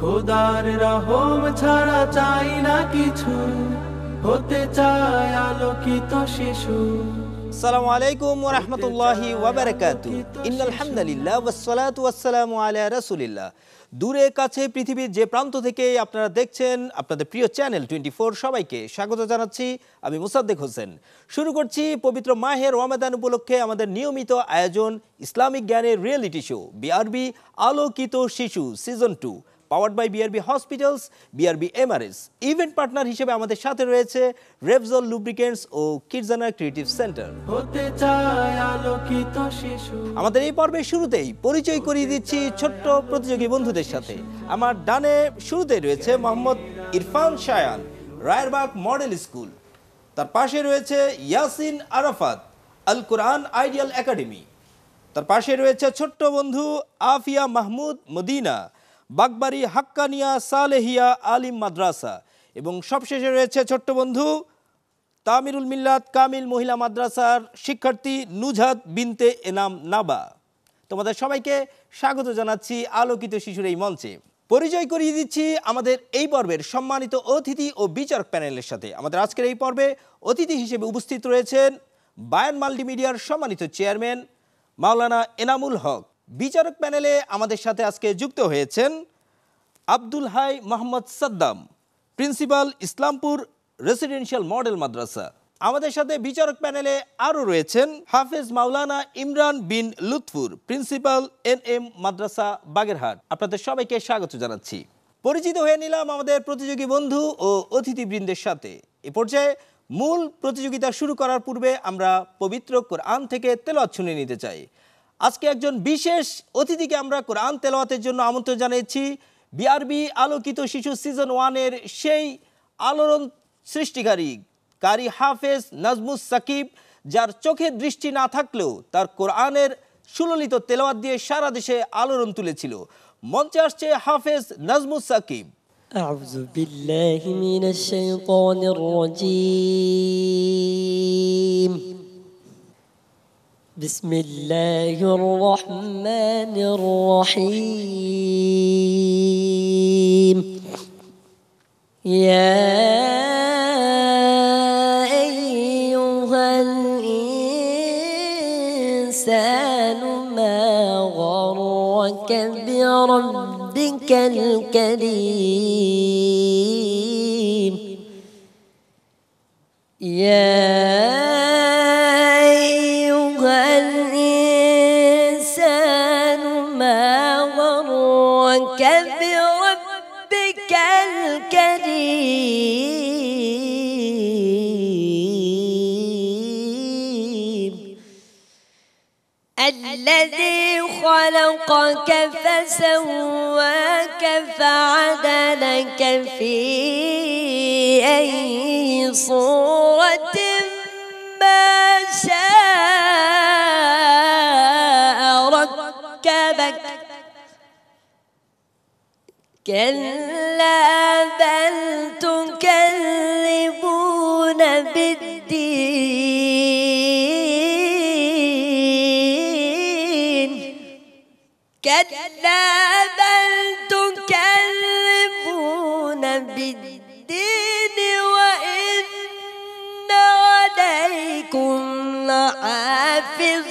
খোদার রহম ছাড়া চাই না কিছু, হতে চায় আলোকিত শিশু। আসসালামু আলাইকুম ওয়া রাহমাতুল্লাহি ওয়া বারাকাতুহু। ইন্নাল হামদালিল্লাহ ওয়াস সালাতু ওয়াস সালামু আলা রাসূলিল্লাহ। দূরে কাছে পৃথিবীর যে প্রান্ত থেকে আপনারা দেখছেন আপনাদের প্রিয় চ্যানেল 24, সবাইকে স্বাগত জানাচ্ছি। আমি মুসাদ্দেক হোসেন। শুরু করছি পবিত্র মাহে রমাদান উপলক্ষে আমাদের নিয়মিত আয়োজন ইসলামিক জ্ঞানের reality show BRB Alokito Shishu season 2, powered by BRB hospitals, BRB MRS. Event partner হিসেবে আমাদের সাথে রয়েছে রেভজল লুব্রিকেন্টস ও কিডজানা ক্রিয়েটিভ সেন্টার। হতে চায় আলোকিত শিশু। আমাদের এই পর্বের শুরুতেই পরিচয় করিয়ে দিচ্ছি ছোট্ট প্রতিযোগী বন্ধুদের সাথে। আমার ডানে শুরুতেই রয়েছে মোহাম্মদ ইরফান শায়ান, রায়েরবাগ মডেল স্কুল। তার পাশে রয়েছে ইয়াসিন আরাফাত, আল কোরআন আইডিয়াল একাডেমি। তার পাশে রয়েছে ছোট্ট বন্ধু আফিয়া মাহমুদ মদিনা, বাগবাড়ি হাক্কানিয়া সালেহিয়া আলিম মাদ্রাসা। এবং সবশেষে রয়েছে ছোট্ট বন্ধু তামিরুল মিল্লাত কামিল মহিলা মাদ্রাসার শিক্ষার্থী নুজহাত বিনতে এনাম নাবা। তোমাদের সবাইকে স্বাগত জানাচ্ছি আলোকিত শিশুর এই মঞ্চে। পরিচয় করিয়ে দিচ্ছি আমাদের এই পর্বের সম্মানিত অতিথি ও বিচারক প্যানেলের সাথে। আমাদের আজকের এই পর্বে অতিথি হিসেবে উপস্থিত রয়েছেন বায়ান মাল্টিমিডিয়ার সম্মানিত চেয়ারম্যান মাওলানা এনামুল হক। বিচারক প্যানেলে আমাদের সাথে আজকে যুক্ত হয়েছেন Abdul Hai Mohammad Saddam, principal Islampur Residential Model Madrasa. আমাদের সাথে বিচারক প্যানেলে আরও রয়েছেন হাফেজ মাওলানা ইমরান বিন লুৎফুর, প্রিন্সিপাল এনএম মাদ্রাসা বাগেরহাট। আপনাদের সবাইকে স্বাগত জানাচ্ছি। পরিচিত হয়ে নিলাম আমাদের প্রতিযোগী বন্ধু ও অতিথিবৃন্দের সাথে। এ পর্যায়ে মূল প্রতিযোগিতা শুরু করার পূর্বে আমরা পবিত্র কোরআন থেকে তেলাওয়াত শুনে নিতে চাই। আজকে একজন বিশেষ অতিথিকে আমরা কোরআন তেলাওয়াতের জন্য আমন্ত্রণ জানিয়েছি। বিআরবি আলোকিত শিশু সিজন 1-এর সেই আলোড়ন সৃষ্টিকারী কারি হাফেজ নাজমুস সাকিব, যার চোখের দৃষ্টি না থাকলেও তার কোরআনের সুললিত তেলাওয়াত দিয়ে সারা দেশে আলোড়ন তুলেছিল। মঞ্চে আসছে হাফেজ নাজমুস সাকিব। আউযু বিল্লাহি মিনাশ শাইতানির রাজীম। বিসমিল্লাহির রহমানির রহিম। ইয়া আইয়ুহাল ইনসানু মা গররাকা বিরাব্বিকাল কারীম। ইয়া بربك الكريم الذي خلقك فسواك فعدلك في أي صورة ما شاء ركبك. كلا بل تكذبون بالدين. كلا بل تكذبون بالدين وإن عليكم لحافظين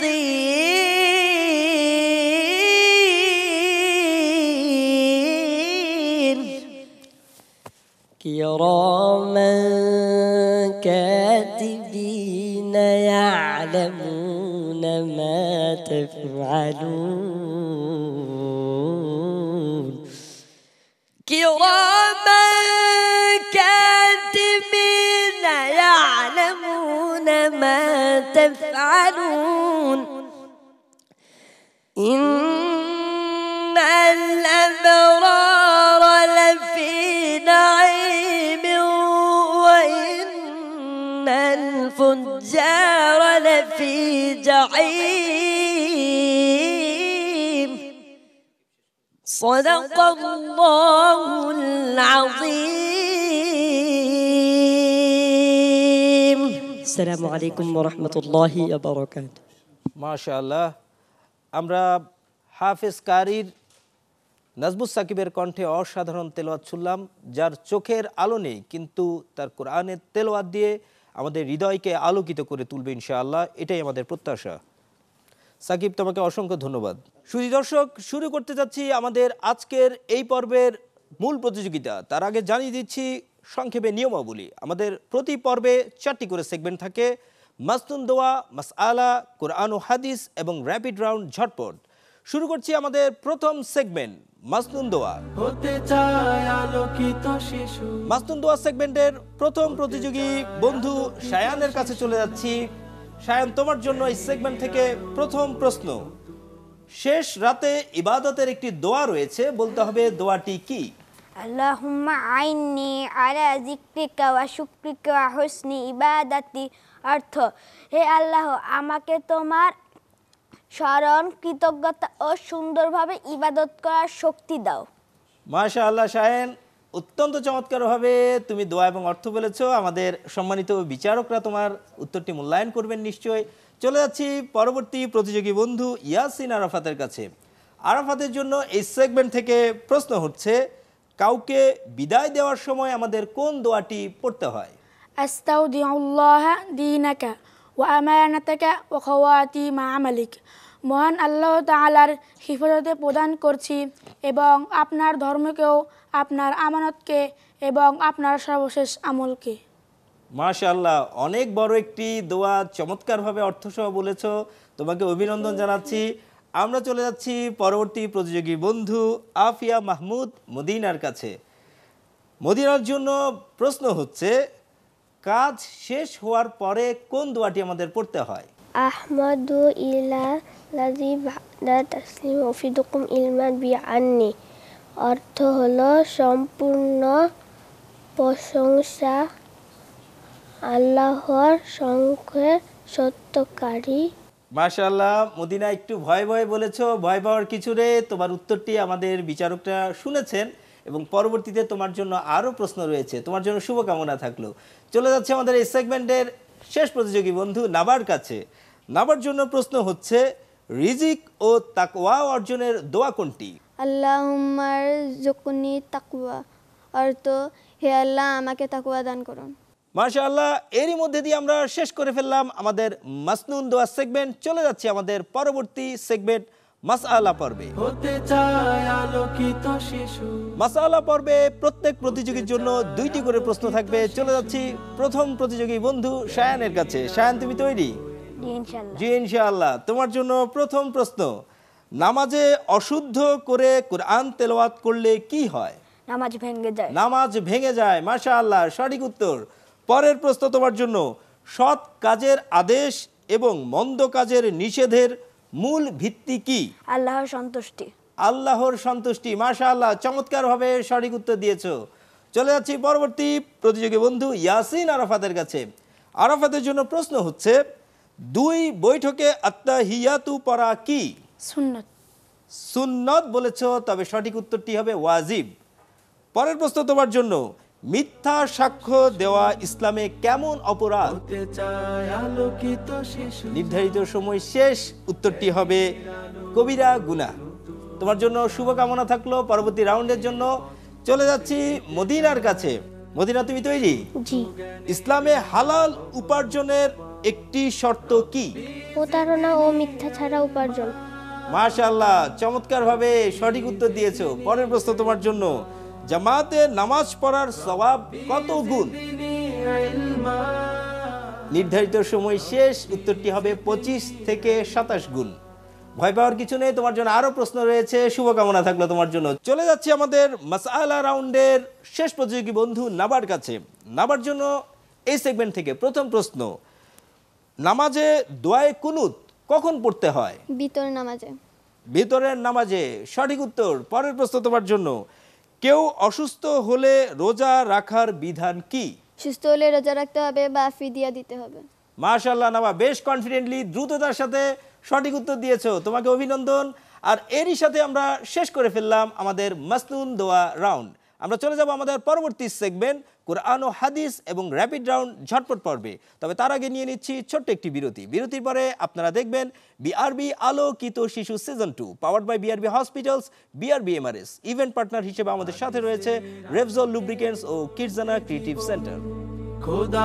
كراما كاتبين يعلمون ما تفعلون. كراما كاتبين يعلمون ما تفعلون. إن الأبرار لفي نعيم وإن الفجار لفي جحيم. صدق الله العظيم. السلام عليكم ورحمة الله وبركاته. মাশাআল্লাহ। আমরা হাফেজ কারির নাজবুস সাকিবের কণ্ঠে অসাধারণ তেলাওয়াত শুনলাম, যার চোখের আলো নেই কিন্তু তার কোরআনের তেলাওয়াত দিয়ে আমাদের হৃদয়কে আলোকিত করে তুলবে ইনশাআল্লাহ, এটাই আমাদের প্রত্যাশা। সাকিব, তোমাকে অসংখ্য ধন্যবাদ। সুধী দর্শক, শুরু করতে যাচ্ছি আমাদের আজকের এই পর্বের মূল প্রতিযোগিতা। তার আগে জানিয়ে দিচ্ছি সংক্ষেপে নিয়মাবলী। আমাদের প্রতি পর্বে 4টি করে সেগমেন্ট থাকে: মাসনুন দোয়া, মাসআলা, কোরআন ও হাদিস এবং র্যাপিড রাউন্ড ঝটপট। শুরু করছি আমাদের প্রথম সেগমেন্ট, মাসনুন দোয়া। হতে চায় আলোকিত শিশু। মাসনুন দোয়া সেগমেন্টের প্রথম প্রতিযোগী বন্ধু শায়ানের কাছে চলে যাচ্ছি। শায়ান, তোমার জন্য এই সেগমেন্ট থেকে প্রথম প্রশ্ন। শেষ রাতে ইবাদতের একটি দোয়া রয়েছে, বলতে হবে দোয়াটি কি? আল্লাহুম্মা আইন্নি আলা যিকরিকা ওয়া শুকরিকা ওয়া হুসনি ইবাদাতি। অর্থ, হে আল্লাহ, আমাকে তোমার স্মরণ, কৃতজ্ঞতা ও সুন্দরভাবে ইবাদত করার শক্তি দাও। মাশাআল্লাহ শায়ান, অত্যন্ত চমৎকারভাবে তুমি দোয়া এবং অর্থ বলেছো। আমাদের সম্মানিত বিচারকরা তোমার উত্তরটি মূল্যায়ন করবেন নিশ্চয়ই। চলে যাচ্ছি পরবর্তী প্রতিযোগী বন্ধু ইয়াসিন আরাফাতের কাছে। আরাফাতের জন্য এই সেগমেন্ট থেকে প্রশ্ন হচ্ছে, কাউকে বিদায় দেওয়ার সময় আমাদের কোন দোয়াটি পড়তে হয়? আস্তাউদিউল্লাহ দীনাকা ওয়া আমানাতাকা ওয়া খাওয়াতিমা আমালিক। মহান আল্লাহ তাআলার হিফাজতে প্রদান করছি এবং আপনার ধর্মকেও, আপনার আমানতকে এবং আপনার সর্বশেষ আমলকে। মাশাআল্লাহ, অনেক বড় একটি দোয়া, চমৎকারভাবে অর্থসহ বলেছো, তোমাকে অভিনন্দন জানাচ্ছি। আমরা চলে যাচ্ছি পরবর্তী প্রতিযোগী বন্ধু আফিয়া মাহমুদ মদিনার কাছে। মদিনার জন্য প্রশ্ন হচ্ছে, কাজ শেষ হওয়ার পরে কোন দোয়াটি আমাদের পড়তে হয়? আহমাদু ইলা লাযী বা'দা তাসলিম ওফিদুকুম ইলমান বিআন্নি। অর্থ হলো, সম্পূর্ণ প্রশংসা আল্লাহর, সঙ্গে সত্যকারী। মাশাআল্লাহ, মদিনা একটু ভয় ভয় বলেছো, ভয় পাওয়ার কিছু রে। তোমার উত্তরটি আমাদের বিচারকরা শুনেছেন এবং পরবর্তীতে তোমার জন্য আরও প্রশ্ন রয়েছে, তোমার জন্য শুভকামনা থাকলো। চলে যাচ্ছে আমাদের এই সেগমেন্টের শেষ প্রতিযোগী বন্ধু নাবার কাছে। নাবার জন্য প্রশ্ন হচ্ছে, রিজিক ও তাকওয়া অর্জনের দোয়া কোনটি? আল্লাহুম্মা রযুকনি তাকওয়া। অর্থ, হে আল্লাহ, আমাকে তাকওয়া দান করুন। মাশাআল্লাহ, এরই মধ্যে দিয়ে আমরা শেষ করে ফেললাম আমাদের মাসনুন দোয়া সেগমেন্ট। চলে যাচ্ছি আমাদের পরবর্তী সেগমেন্ট মাসআলা পর্বে। হতে চায় আলোকিত শিশু। মাসআলা পর্বে প্রত্যেক প্রতিযোগীর জন্য 2টি করে প্রশ্ন থাকবে। চলে যাচ্ছি প্রথম প্রতিযোগী বন্ধু শায়ানের কাছে। শায়ান, তুমি তৈরি? জি ইনশাআল্লাহ। জি ইনশাআল্লাহ। তোমার জন্য প্রথম প্রশ্ন, নামাজে অশুদ্ধ করে কোরআন তেলাওয়াত করলে কি হয়? নামাজ ভেঙে যায়। নামাজ ভেঙে যায়। মাশাআল্লাহ, সঠিক উত্তর। পরের প্রশ্ন তোমার জন্য, সৎ কাজের আদেশ এবং মন্দ কাজের নিষেধের মূল ভিত্তি কি? আল্লাহর সন্তুষ্টি। আল্লাহর সন্তুষ্টি। মাশাআল্লাহ, চমৎকারভাবে সঠিক উত্তর দিয়েছো। চলে যাচ্ছি পরবর্তী প্রতিযোগী বন্ধু ইয়াসিন আরাফাতের কাছে। আরাফাতের জন্য প্রশ্ন হচ্ছে, 2 বৈঠকে আত্তাহিয়াতু পড়া কি? সুন্নাত। সুন্নত বলেছো, তবে সঠিক উত্তরটি হবে ওয়াজিব। পরের প্রশ্ন তোমার জন্য, মিথ্যা সাক্ষ্য দেওয়া ইসলামে কেমন অপরাধ? হতে চায় আলোকিত শিশু। নির্ধারিত সময় শেষ, উত্তরটি হবে কবিরা গুনাহ। তোমার জন্য শুভকামনা থাকলো পরবর্তী রাউন্ডের জন্য। চলে যাচ্ছি মদিনার কাছে। মদিনা, তুমি তৈরি? জি। ইসলামে হালাল উপার্জনের একটি শর্ত কি? প্রতারণা ও মিথ্যা ছাড়া উপার্জন। মাশাআল্লাহ, চমৎকারভাবে সঠিক উত্তর দিয়েছো। পরের প্রশ্ন তোমার জন্য, জামাতে নামাজ পড়ার সওয়াব কত গুণ? নির্ধারিত সময় শেষ, উত্তরটি হবে 25 থেকে 27 গুণ। ভয় পাওয়ার কিছু নেই, তোমার জন্য আরো প্রশ্ন রয়েছে, শুভকামনা থাকলো তোমার জন্য। চলে যাচ্ছি আমাদের মাসআলা রাউন্ডের শেষ প্রতিযোগী বন্ধু নাবার কাছে। নাবার জন্য এই সেগমেন্ট থেকে প্রথম প্রশ্ন, নামাজে দোয়ায়ে কুনুত কখন পড়তে হয়? বিতর নামাজে। ভিতরের নামাজে। সঠিক উত্তর। পরের প্রশ্ন তোমার জন্য, কেউ অসুস্থ হলে রোজা রাখার বিধান কি? সুস্থ হলে রোজা রাখতে হবে বা ফিদিয়া দিতে হবে। মাশাআল্লাহ নাবা, বেশ কনফিডেন্টলি দ্রুততার সাথে সঠিক উত্তর দিয়েছো, তোমাকে অভিনন্দন। আর এরই সাথে আমরা শেষ করে ফেললাম আমাদের মাসনুন দোয়া রাউন্ড। আমরা চলে যাব আমাদের পরবর্তী সেগমেন্ট কোরআন ও হাদিস এবং র্যাপিড রাউন্ড ঝটপট পর্বে। তবে তার আগে নিয়ে নিচ্ছি ছোট্ট একটি বিরতি। বিরতির পরে আপনারা দেখবেন BRB Alokito Shishu season 2 powered by BRB hospitals, BRB MRS. Event partner হিসেবে আমাদের সাথে রয়েছে রেভজল লুব্রিকেন্টস ও কিডজানা ক্রিয়েটিভ সেন্টার। খোদা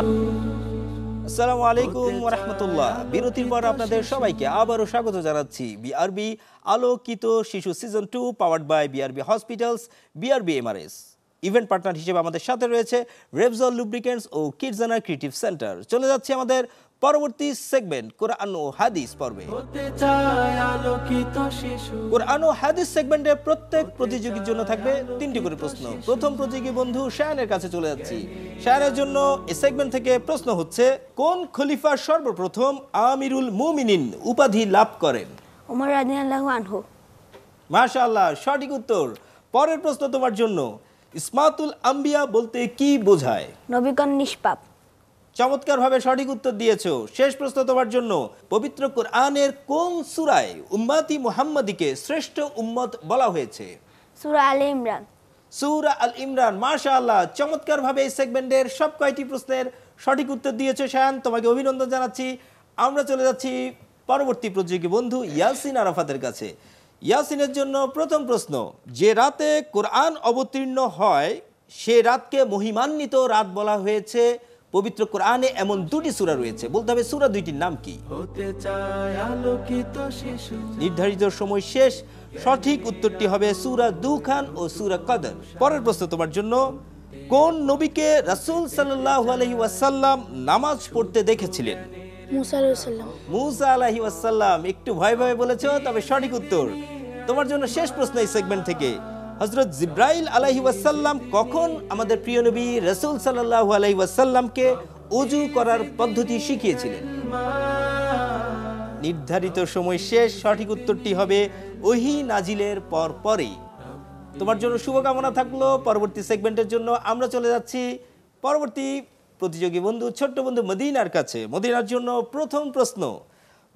আসসালামু আলাইকুম ওয়া রাহমাতুল্লাহ। বিরতির পর আপনাদের সবাইকে আবারও স্বাগত জানাচ্ছি BRB Alokito Shishu season 2 powered by BRB hospitals, BRB MRS. Event partner হিসেবে আমাদের সাথে রয়েছে রেভজল লুব্রিকেন্টস ও কিডজানা ক্রিয়েটিভ সেন্টার। চলে যাচ্ছে আমাদের পরবর্তী সেগমেন্ট কোরআন ও হাদিস পর্বে। হতে চায় আলোকিত শিশু। কোরআন ও হাদিস সেগমেন্টে প্রত্যেক প্রতিযোগীর জন্য থাকবে 3টি করে প্রশ্ন। প্রথম প্রতিযোগী বন্ধু শায়ানের কাছে চলে যাচ্ছি। শায়ানের জন্য এই সেগমেন্ট থেকে প্রশ্ন হচ্ছে, কোন খলিফা সর্বপ্রথম আমিরুল মুমিনিন উপাধি লাভ করেন? ওমর রাদিয়াল্লাহু আনহু। মাশাআল্লাহ, সঠিক উত্তর। পরের প্রশ্ন তোমার জন্য, ইসমাতুল আম্বিয়া বলতে কি বোঝায়? নবীগণ নিষ্পাপ। চমৎকারভাবে সঠিক উত্তর দিয়েছো। শেষ প্রশ্ন তোমার জন্য, পবিত্র কোরআনের কোন সূরায় উম্মতি মুহাম্মাদিকে শ্রেষ্ঠ উম্মত বলা হয়েছে? সূরা আলে ইমরান। সূরা আল ইমরান। মাশাআল্লাহ, চমৎকারভাবে এই সেগমেন্টের সব কয়টি প্রশ্নের সঠিক উত্তর দিয়েছো শায়ান, তোমাকে অভিনন্দন জানাচ্ছি। আমরা চলে যাচ্ছি পরবর্তী প্রতিযোগী বন্ধু ইয়াসিন আরাফাতের কাছে। ইয়াসিনের জন্য প্রথম প্রশ্ন, যে রাতে কোরআন অবতীর্ণ হয় সে রাতকে মহিমান্বিত রাত বলা হয়েছে। পবিত্র কোরআনে এমন 2টি সূরা রয়েছে, বলতে হবে সূরা 2টির নাম কি? হতে চায় আলোকিত শিশু। নির্ধারিত সময় শেষ। সঠিক উত্তরটি হবে সূরা দুখান ও সূরা কদর। পরের প্রশ্ন তোমার জন্য, কোন নবীকে রাসূল সাল্লাল্লাহু আলাইহি ওয়াসাল্লাম নামাজ পড়তে দেখেছিলেন? মুসা আলাইহিস সালাম। মুসা আলাইহি ওয়াসাল্লাম। একটু ভয় ভয় বলেছো, তবে সঠিক উত্তর। তোমার জন্য শেষ প্রশ্ন এই সেগমেন্ট থেকে, হযরত জিবরাইল আলাইহি ওয়াসাল্লাম কখন আমাদের প্রিয় নবী রাসূল সাল্লাল্লাহু আলাইহি ওয়াসাল্লামকে ওযু করার পদ্ধতি শিখিয়েছিলেন? নির্ধারিত সময় শেষ। সঠিক উত্তরটি হবে ওহী নাজিলের পর পরেই। তোমার জন্য শুভকামনা থাকলো পরবর্তী সেগমেন্টের জন্য। আমরা চলে যাচ্ছি পরবর্তী প্রতিযোগী বন্ধু ছোট্ট বন্ধু মদিনার কাছে। মদিনার জন্য প্রথম প্রশ্ন,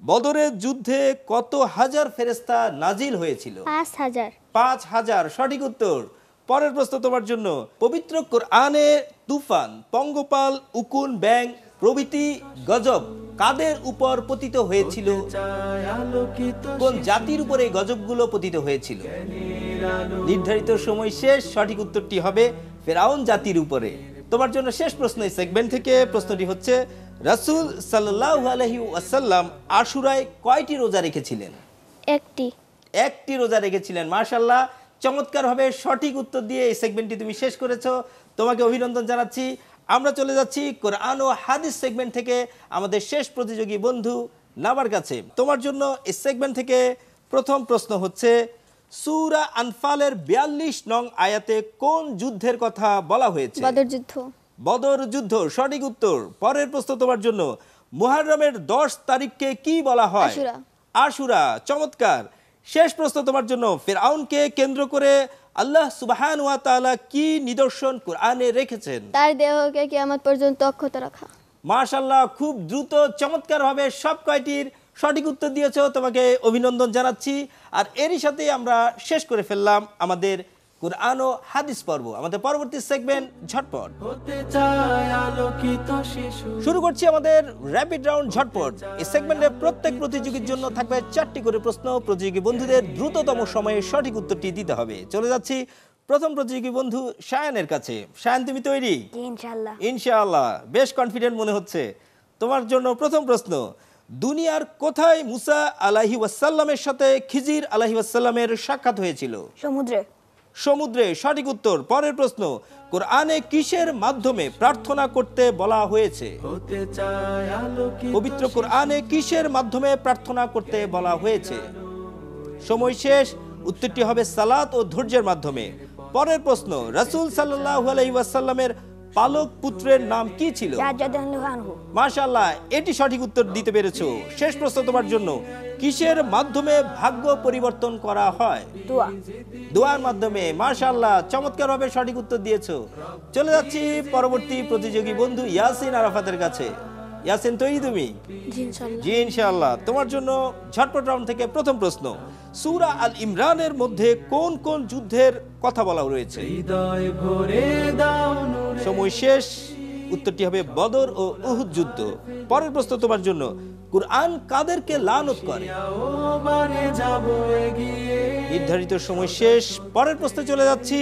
বদরের যুদ্ধে কত হাজার ফেরেশতা নাজিল হয়েছিল? 5000। 5000 সঠিক উত্তর। পরের প্রশ্ন তোমার জন্য, পবিত্র কোরআনে তুফান, পঙ্গপাল, উকুন, ব্যাং প্রভৃতি গজব কাদের উপর পতিত হয়েছিল? চায় আলোকিত কোন জাতির উপরে এই গজবগুলো পতিত হয়েছিল? নির্ধারিত সময় শেষ। সঠিক উত্তরটি হবে ফেরাউন জাতির উপরে। তোমার জন্য শেষ প্রশ্ন এই সেগমেন্ট থেকে। প্রশ্নটি হচ্ছে, রাসূল সাল্লাল্লাহু আলাইহি ওয়াসাল্লাম আশুরায় কয়টি রোজা রেখেছিলেন? একটি রোজা রেখেছিলেন। মাশাআল্লাহ, চমৎকারভাবে সঠিক উত্তর দিয়ে এই সেগমেন্টটি তুমি শেষ করেছো, তোমাকে অভিনন্দন জানাচ্ছি। আমরা চলে যাচ্ছি কোরআন ও হাদিস সেগমেন্ট থেকে আমাদের শেষ প্রতিযোগী বন্ধু নাবার কাছে। তোমার জন্য এই সেগমেন্ট থেকে প্রথম প্রশ্ন হচ্ছে, সূরা আনফালের 42 নং আয়াতে কোন যুদ্ধের কথা বলা হয়েছে? বদর যুদ্ধ। বদর যুদ্ধ সঠিক উত্তর। পরের প্রশ্ন তোমার জন্য, মুহররমের 10 তারিখকে কি বলা হয়? আশুরা। আশুরা। চমৎকার। শেষ প্রশ্ন তোমার জন্য, ফিরআউনকে কেন্দ্র করে আল্লাহ সুবহানাহু ওয়া তাআলা কি নিদর্শন কোরআনে রেখেছেন? তার দেহকে কিয়ামত পর্যন্ত অক্ষত রাখা। মাশাআল্লাহ, খুব দ্রুত চমৎকারভাবে সব কয়টির সঠিক উত্তর দিয়েছো, তোমাকে অভিনন্দন জানাচ্ছি। আর এরই সাথে আমরা শেষ করে ফেললাম আমাদের কোরআন ও হাদিস পর্ব। আমাদের পরবর্তী সেগমেন্ট ঝটপট। হতে চায় আলোকিত শিশু। শুরু করছি আমাদের র্যাপিড রাউন্ড ঝটপট। এই সেগমেন্টে প্রত্যেক প্রতিযোগীর জন্য থাকবে 4টি করে প্রশ্ন। প্রতিযোগী বন্ধুদের দ্রুততম সময়ে সঠিক উত্তরটি দিতে হবে। চলে যাচ্ছি প্রথম প্রতিযোগী বন্ধু শায়ানের কাছে। শায়ান, তুমি তৈরি? জি ইনশাআল্লাহ। ইনশাআল্লাহ, বেশ কনফিডেন্ট মনে হচ্ছে। তোমার জন্য প্রথম প্রশ্ন, দুনিয়ার কোথায় মুসা আলাইহি ওয়াসাল্লামের সাথে খিজির আলাইহি ওয়াসাল্লামের সাক্ষাৎ হয়েছিল? সমুদ্রে। সমুদ্রে সঠিক উত্তর। পরের প্রশ্ন, কোরআনে কিসের মাধ্যমে প্রার্থনা করতে বলা হয়েছে? হতে চায় আলোকিত পবিত্র কোরআনে কিসের মাধ্যমে প্রার্থনা করতে বলা হয়েছে? সময় শেষ। উত্তরটি হবে সালাত ও ধৈর্যের মাধ্যমে। পরের প্রশ্ন, রাসূল সাল্লাল্লাহু আলাইহি ওয়াসাল্লামের পালক পুত্রের নাম কি ছিল? মাশাআল্লাহ, এটি সঠিক উত্তর দিতে পেরেছো। শেষ প্রশ্ন তোমার জন্য, কিসের মাধ্যমে ভাগ্য পরিবর্তন করা হয়? দোয়া। দোয়ার মাধ্যমে। মাশাআল্লাহ, চমৎকারভাবে সঠিক উত্তর দিয়েছো। চলে যাচ্ছি পরবর্তী প্রতিযোগী বন্ধু ইয়াসিন আরাফাতের কাছে। ইয়াসিন তৈরি তুমি? জি ইনশাআল্লাহ। জি ইনশাআল্লাহ। তোমার জন্য ঝটপট রাউন্ড থেকে প্রথম প্রশ্ন, সূরা আল ইমরানের মধ্যে কোন কোন যুদ্ধের কথা বলা রয়েছে? হৃদয় ভরে দাও নূরে সময় শেষ। উত্তরটি হবে বদর ও উহুদ যুদ্ধ। পরের প্রশ্ন তোমার জন্য, কুরআন কাদেরকে লানত করে? ও বারে যাব এগিয়ে নির্ধারিত সময় শেষ। পরের প্রশ্নে চলে যাচ্ছি,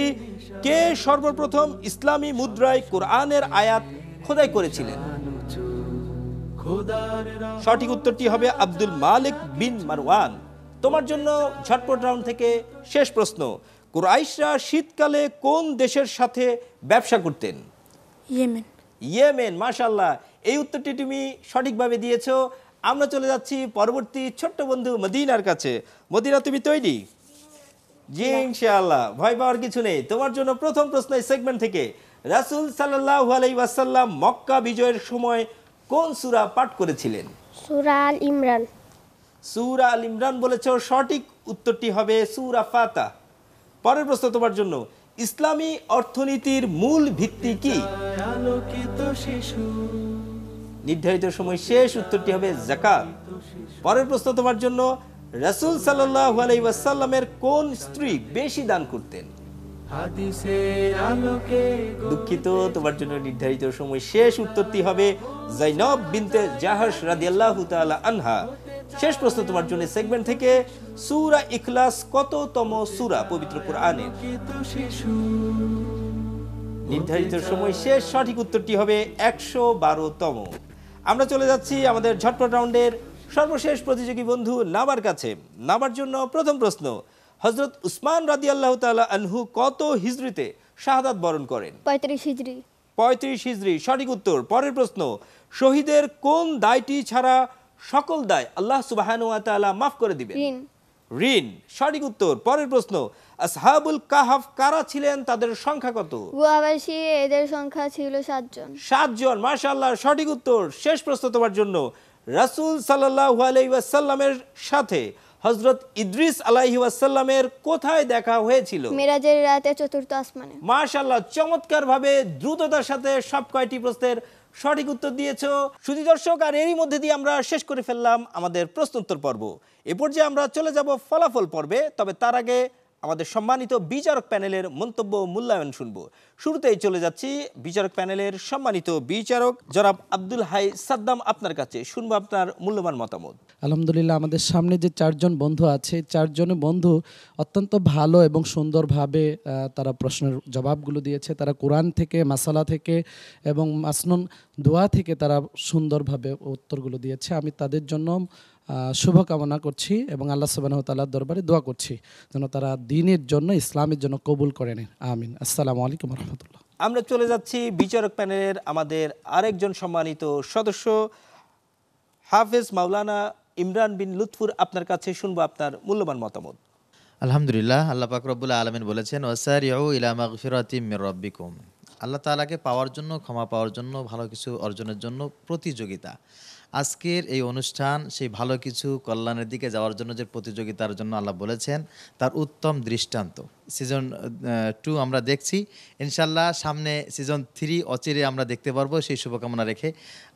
কে সর্বপ্রথম ইসলামী মুদ্রায় কোরআনের আয়াত খোদাই করেছিলেন? খোদার সঠিক উত্তরটি হবে আব্দুল মালিক বিন মারওয়ান। তোমার জন্য ঝটপট রাউন্ড থেকে শেষ প্রশ্ন, কুরাইশরা শীতকালে কোন দেশের সাথে ব্যবসা করতেন? ইয়েমেন। ইয়েমেন। মাশাআল্লাহ, এই উত্তরটি তুমি সঠিকভাবে দিয়েছো। আমরা চলে যাচ্ছি পরবর্তী ছোট্ট বন্ধু মদিনার কাছে। মদিনা, তুমি তৈরি? জি ইনশাআল্লাহ, ভয় পাওয়ার কিছু নেই। তোমার জন্য প্রথম প্রশ্ন এই সেগমেন্ট থেকে, রাসূল সাল্লাল্লাহু আলাইহি ওয়াসাল্লাম মক্কা বিজয়ের সময় কোন সূরা পাঠ করেছিলেন? সূরা আল ইমরান। সূরা আল ইমরান বলেছো, সঠিক উত্তরটি হবে সূরা ফাতিহা। পরের প্রশ্ন তোমার জন্য, ইসলামী অর্থনীতির মূল ভিত্তি কি? আলোকিত শিশু নির্ধারিত সময় শেষ। উত্তরটি হবে যাকাত। পরের প্রশ্ন তোমার জন্য, রাসূল সাল্লাল্লাহু আলাইহি ওয়াসাল্লামের কোন স্ত্রী বেশি দান করতেন? হাদিসের আলোকে দুঃখিত, তোমার জন্য নির্ধারিত সময় শেষ। উত্তরটি হবে যায়নব বিনতে জাহাশ রাদিয়াল্লাহু তাআলা আনহা। শেষ প্রশ্ন তোমার জন্য সেগমেন্ট থেকে, সূরা ইখলাস কততম সূরা পবিত্র কোরআনের? আলোকিত শিশু নির্ধারিত সময় শেষ। সঠিক উত্তরটি হবে 112তম। আমরা চলে যাচ্ছি আমাদের ঝটপট রাউন্ডের সর্বশেষ প্রতিযোগী বন্ধু নাবার কাছে। নাবার জন্য প্রথম প্রশ্ন, হযরত উসমান রাদিয়াল্লাহু তাআলা আনহু কত হিজরিতে শাহাদাত বরণ করেন? 35 হিজরি। 35 হিজরি। সঠিক উত্তর। পরের প্রশ্ন, শহীদের কোন দায়টি ছাড়া সকল দায় আল্লাহ সুবহানাহু ওয়া তাআলা মাফ করে দিবেন? ঋণ। ঋণ। সঠিক উত্তর। পরের প্রশ্ন, আসহাবুল কাহাফ কারা ছিলেন, তাদের সংখ্যা কত? গুহাবাসী, এদের সংখ্যা ছিল 7 জন। 7 জন। মাশাআল্লাহ, সঠিক উত্তর। শেষ প্রশ্ন তোমার জন্য, রাসূল সাল্লাল্লাহু আলাইহি ওয়াসাল্লামের সাথে হযরত ইদ্রিস আলাইহি ওয়াসাল্লামের কোথায় দেখা হয়েছিল? মিরাজের রাতে 4র্থ আসমানে। মাশাআল্লাহ, চমৎকারভাবে দ্রুততার সাথে সব কয়টি প্রশ্নের সঠিক উত্তর দিয়েছো। শুধু দর্শক, আর এরই মধ্যে দিয়ে আমরা শেষ করে ফেললাম আমাদের প্রশ্নোত্তর পর্ব। এ পর্যায়ে আমরা চলে যাব ফলাফল পর্বে। তবে তার আগে আমাদের সম্মানিত বিচারক প্যানেলের মন্তব্য মূল্যায়ন শুনবো। শুরুতেই চলে যাচ্ছি বিচারক প্যানেলের সম্মানিত বিচারক জনাব আব্দুল হাই সাদ্দাম, আপনার কাছে শুনবো আপনার মূল্যবান মতামত। আলহামদুলিল্লাহ, আমাদের সামনে যে 4 জন বন্ধু আছে, 4 জন বন্ধু অত্যন্ত ভালো এবং সুন্দরভাবে তারা প্রশ্নের জবাবগুলো দিয়েছে। তারা কোরআন থেকে, মাসালা থেকে এবং মাসনুন দোয়া থেকে তারা সুন্দরভাবে উত্তরগুলো দিয়েছে। আমি তাদের জন্য শুভকামনা করছি এবং আল্লাহ সুবহানাহু ওয়া তাআলার দরবারে দোয়া করছি যেন তারা দ্বীনের জন্য, ইসলামের জন্য কবুল করে নেন। আমিন। আসসালামু আলাইকুম ওয়া রাহমাতুল্লাহ। আমরা চলে যাচ্ছি বিচারক প্যানেলের আমাদের আরেকজন সম্মানিত সদস্য হাফেজ মাওলানা ইমরান বিন লুৎফুর, আপনার কাছে শুনবো আপনার মূল্যবান মতামত। আলহামদুলিল্লাহ, আল্লাহ পাক রব্বুল আলামিন বলেছেন, ওয়াসারিউ ইলা মাগফিরাতিম মির রাব্বিকুম। আল্লাহ তাআলাকে পাওয়ার জন্য, ক্ষমা পাওয়ার জন্য, ভালো কিছু অর্জনের জন্য প্রতিযোগিতা। আজকের এই অনুষ্ঠান সেই ভালো কিছু কল্যাণের দিকে যাওয়ার জন্য যে প্রতিযোগিতার জন্য আল্লাহ বলেছেন, তার উত্তম দৃষ্টান্ত। সিজন 2 আমরা দেখছি, ইনশাল্লাহ সামনে সিজন 3 অচিরে আমরা দেখতে পারবো। সেই শুভকামনা রেখে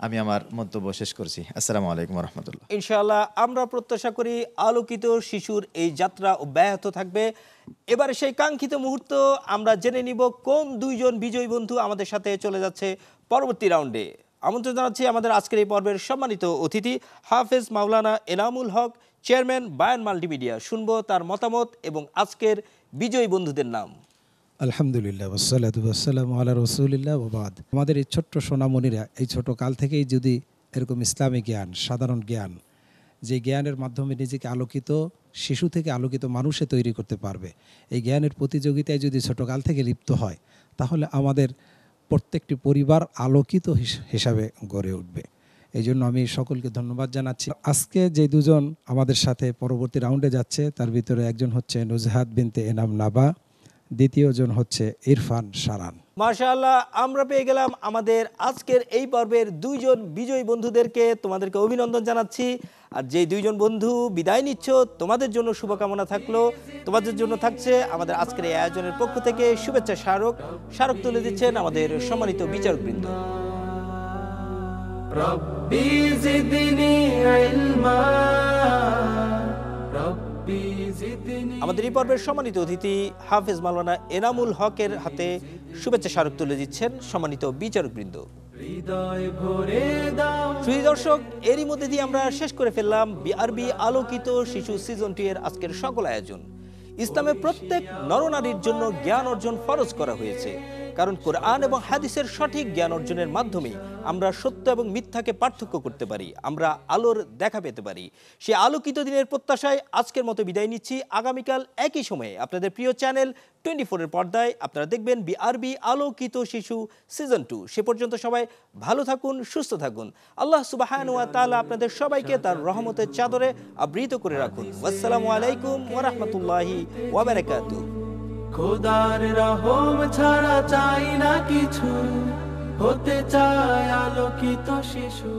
আমি আমার মন্তব্য শেষ করছি। আসসালামু আলাইকুম ওয়া রাহমাতুল্লাহ। ইনশাআল্লাহ আমরা প্রত্যাশা করি আলোকিত শিশুর এই যাত্রা অব্যাহত থাকবে। এবারে সেই কাঙ্ক্ষিত মুহূর্ত আমরা জেনে নিব কোন 2 জন বিজয়ী বন্ধু আমাদের সাথে চলে যাচ্ছে পরবর্তী রাউন্ডে। আমন্ত্রণ জানাচ্ছি আমাদের আজকের এই পর্বের সম্মানিত অতিথি হাফেজ মাওলানা এনামুল হক, চেয়ারম্যান বায়ান মাল্টিমিডিয়া। শুনবো তার মতামত এবং আজকের বিজয়ী বন্ধুদের নাম। আলহামদুলিল্লাহ, ওয়াসসালাতু ওয়াসসালামু আলা রাসূলিল্লাহ ওয়া বাদ। আমাদের এই ছোট্ট সোনামণিরা এই ছোট কাল থেকেই যদি এরকম ইসলামী জ্ঞান, সাধারণ জ্ঞান, যে জ্ঞানের মাধ্যমে নিজেকে আলোকিত শিশু থেকে আলোকিত মানুষে তৈরি করতে পারবে, এই জ্ঞানের প্রতিযোগিতায় যদি ছোটকাল থেকে লিপ্ত হয়, তাহলে আমাদের প্রত্যেকটি পরিবার আলোকিত হিসাবে গড়ে উঠবে। এই জন্য আমি সকলকে ধন্যবাদ জানাচ্ছি। আজকে যে 2 জন আমাদের সাথে পরবর্তী রাউন্ডে যাচ্ছে, তার ভিতরে একজন হচ্ছে নুজহাত বিনতে এনাম নাবা, দ্বিতীয়জন হচ্ছে ইরফান সারান। মাশাআল্লাহ, আমরা পেয়ে গেলাম আমাদের আজকের এই পর্বের 2 জন বিজয়ী বন্ধুদেরকে। তোমাদেরকে অভিনন্দন জানাচ্ছি। আর যে 2 জন বন্ধু বিদায় নিচ্ছ, তোমাদের জন্য শুভকামনা থাকলো। তোমাদের জন্য থাকছে আমাদের আজকের এই আয়োজনের পক্ষ থেকে শুভেচ্ছা স্মারক তুলে দিচ্ছেন আমাদের সম্মানিত বিচারকবৃন্দ। রব্বি জিদনি ইলমা রব্বি জিদনি। আমাদের এই পর্বের সম্মানিত অতিথি হাফেজ মাওলানা এনামুল হকের হাতে শুভেচ্ছা স্মারক তুলে দিচ্ছেন সম্মানিত বিচারকবৃন্দ। হৃদয় ভরে দাও। প্রিয় দর্শক, এরই মধ্যে দিয়ে আমরা শেষ করে ফেললাম বিআরবি আলোকিত শিশু সিজন 2 এর আজকের সকল আয়োজন। ইসলামের প্রত্যেক নরনারীর জন্য জ্ঞান অর্জন ফরজ করা হয়েছে, কারণ কোরআন এবং হাদিসের সঠিক জ্ঞান অর্জনের মাধ্যমে আমরা সত্য এবং মিথ্যাকে পার্থক্য করতে পারি, আমরা আলোর দেখা পেতে পারি। সেই আলোকিত দিনের প্রত্যাশায় আজকের মতো বিদায় নিচ্ছি। আগামীকাল একই সময়ে আপনাদের প্রিয় চ্যানেল 24 এর পর্দায় আপনারা দেখবেন বিআরবি আলোকিত শিশু সিজন 2। সে পর্যন্ত সবাই ভালো থাকুন, সুস্থ থাকুন। আল্লাহ সুবহানাহু ওয়া তাআলা আপনাদের সবাইকে তার রহমতের চাদরে আবৃত করে রাখুন। আসসালামু আলাইকুম ওয়া রাহমাতুল্লাহি ওয়া বারাকাতুহু। খোদার রহম ছাড়া চাই না কিছু, হতে চায় আলোকিত শিশু।